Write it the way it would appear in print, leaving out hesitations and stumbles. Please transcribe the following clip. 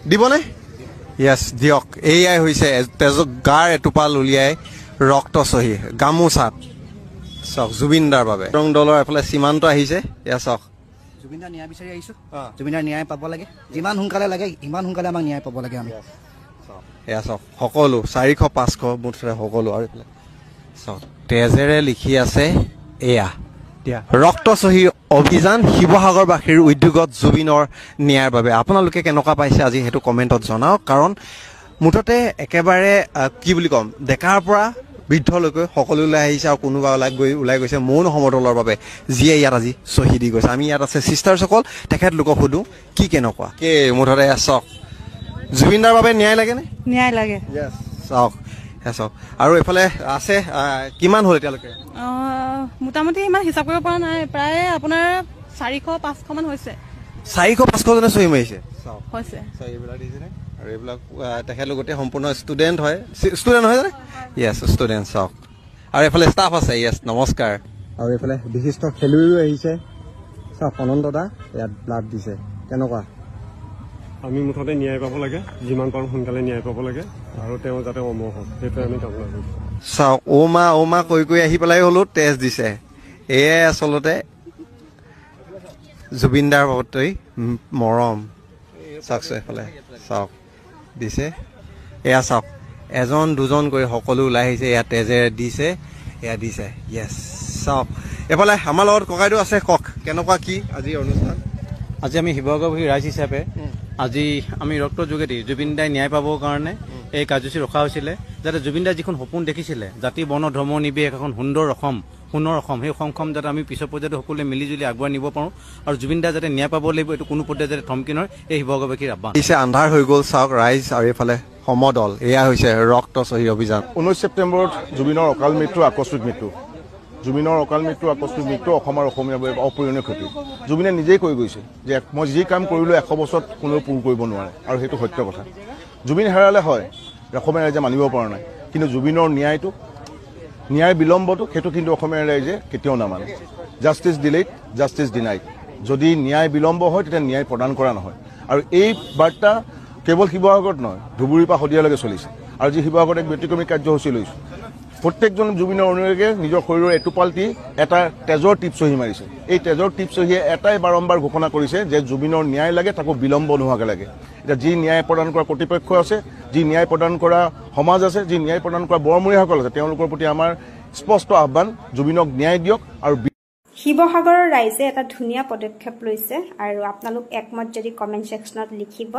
দিবনে য়েছ দিয়ক এইয়াই হৈছে গাৰ এটোপাল উলিয়াই ৰক্ত চহী গামোচাত চাওক জুবিনদাৰ বাবে ৰং দলৰ এফালে সীমান্ত আহিছে এয়া চাওক জুবিনদাৰ ন্যায় বিচাৰি আহিছোঁ জুবিনদাৰ ন্যায় পাব লাগে যিমান সোনকালে লাগে ইমান সোনকালে আমাক ন্যায় পাব লাগে আমি এয়া চাওক সকলো 400-500 মুঠতে সকলো আৰু এইফালে চাওক তেজেৰে লিখি আছে এয়া ৰক্ত চহী অভিযান শিৱসাগৰবাসীৰ উদ্যোগত জুবিনৰ ন্যায়ৰ বাবে আপোনালোকে কেনেকুৱা পাইছে আজি সেইটো কমেণ্টত জনাওক কাৰণ মুঠতে একেবাৰে কি বুলি ক'ম ডেকাৰ পৰা বৃদ্ধলৈকে সকলো ওলাই আহিছে আৰু কোনোবা ওলাই গৈছে মৌন সমদলৰ বাবে যিয়ে ইয়াত আজি চহী দি গৈছে আমি ইয়াত আছে চিষ্টাৰসকল তেখেতলোকক সোধোঁ কি কেনেকুৱা মুঠতে চাওক জুবিনদাৰ বাবে ন্যায় লাগেনে ন্যায় লাগে চাওক চাওক আৰু এইফালে আছে কিমান হ'ল এতিয়ালৈকে মোটামুটি ইমান হিচাপ কৰিব পৰা নাই প্ৰায় আপোনাৰ 400-500 মান হৈছে 400-500 জনে চহী মাৰিছে হৈছে এইবিলাক দিছেনে আৰু এইবিলাক তেখেতলোক গোটেই সম্পূৰ্ণ ষ্টুডেণ্ট হয় জানে য়েছ ষ্টুডেণ্ট চাওক আৰু এইফালে ষ্টাফ আছে য়েছ নমস্কাৰ আৰু এইফালে বিশিষ্ট খেলুৱৈও আহিছে চাওক অনন্ত দা ইয়াত ব্লাড দিছে কেনেকুৱা আমি মুঠতে ন্যায় পাব লাগে যিমান পাৰোঁ সোনকালে ন্যায় পাব লাগে আৰু তেওঁ যাতে অমৰ হওক সেইটোৱে আমি কামনা কৰিছোঁ চাওক অ'মা কৈ আহি পেলাই হ'লেও তেজ দিছে এয়াই আচলতে জুবিনদাৰ প্ৰতি মৰম চাওকচোন এইফালে চাওক দিছে এয়া চাওক এজন দুজন কৰি সকলো ওলাই আহিছে এয়া তেজেৰে দিছে এয়া দিছে য়েছ চাওক এইফালে আমাৰ লগত ককাইদেউ আছে কওক কেনেকুৱা কি আজি অনুষ্ঠান আজি আমি শিৱসাগৰবাসী ৰাইজ হিচাপে আজি আমি ৰক্তৰ যোগেদি জুবিনদাই ন্যায় পাবৰ কাৰণে এই কাৰ্যসূচী ৰখা হৈছিলে যাতে জুবিনদাই যিখন সপোন দেখিছিলে জাতি বৰ্ণ ধৰ্ম নিৰ্বিশেষে এখন সোণৰ অসম সেই অসমখন যাতে আমি পিছৰ পৰ্যায়ত সকলোৱে মিলিজুলি আগুৱাই নিব পাৰোঁ আৰু জুবিনদাই যাতে ন্যায় পাব লাগিব এইটো কোনো পৰ্যায়ত যাতে থমকি নয় এই শিৱসাগৰবাসীৰ আহ্বান পিছে আন্ধাৰ হৈ গ'ল চাওক ৰাইজ আৰু এইফালে সমদল এয়া হৈছে ৰক্ত চহী অভিযান 19 ছেপ্টেম্বৰত জুবিনৰ অকাল মৃত্যু আকস্মিক মৃত্যু জুবিনৰ অকাল মৃত্যু আকস্মিক মৃত্যু অসমৰ অসমীয়াৰ বাবে অপূৰণীয় ক্ষতি জুবিনে নিজেই কৈ গৈছে যে মই যি কাম কৰিলোঁ 100 বছৰত কোনেও পূৰ কৰিব নোৱাৰে আৰু সেইটো সত্য কথা জুবিন হেৰালে হয় অসমীয়া ৰাইজে মানিব পৰা নাই কিন্তু জুবিনৰ ন্যায় বিলম্বটো সেইটো কিন্তু অসমীয়া ৰাইজে কেতিয়াও নামানে জাষ্টিছ ডিলেইড জাষ্টিছ ডিনাইড যদি ন্যায় বিলম্ব হয় তেতিয়া ন্যায় প্ৰদান কৰা নহয় আৰু এই বাৰ্তা কেৱল শিৱসাগৰত নহয় ধুবুৰীৰ পৰা শদিয়ালৈকে চলিছে আৰু যি শিৱসাগৰত এক ব্যতিক্ৰমী কাৰ্যসূচী লৈছোঁ প্ৰত্যেকজন জুবিনৰ অনুৰাগীয়ে নিজৰ শৰীৰৰ এটোপালটি এটা তেজৰ টিপ চহী মাৰিছে এই তেজৰ টিপ চহীয়ে এটাই বাৰম্বাৰ ঘোষণা কৰিছে যে জুবিনৰ ন্যায় লাগে তাকো বিলম্ব নোহোৱাকৈ লাগে এতিয়া যি ন্যায় প্ৰদান কৰা কৰ্তৃপক্ষ আছে যি ন্যায় প্ৰদান কৰা সমাজ আছে যি ন্যায় প্ৰদান কৰা বৰমূৰীয়াসকল আছে তেওঁলোকৰ প্ৰতি আমাৰ স্পষ্ট আহ্বান জুবিনক ন্যায় দিয়ক আৰু শিৱসাগৰৰ ৰাইজে এটা ধুনীয়া পদক্ষেপ লৈছে আৰু আপোনালোক একমত যদি কমেণ্ট ছেকশ্যনত লিখিব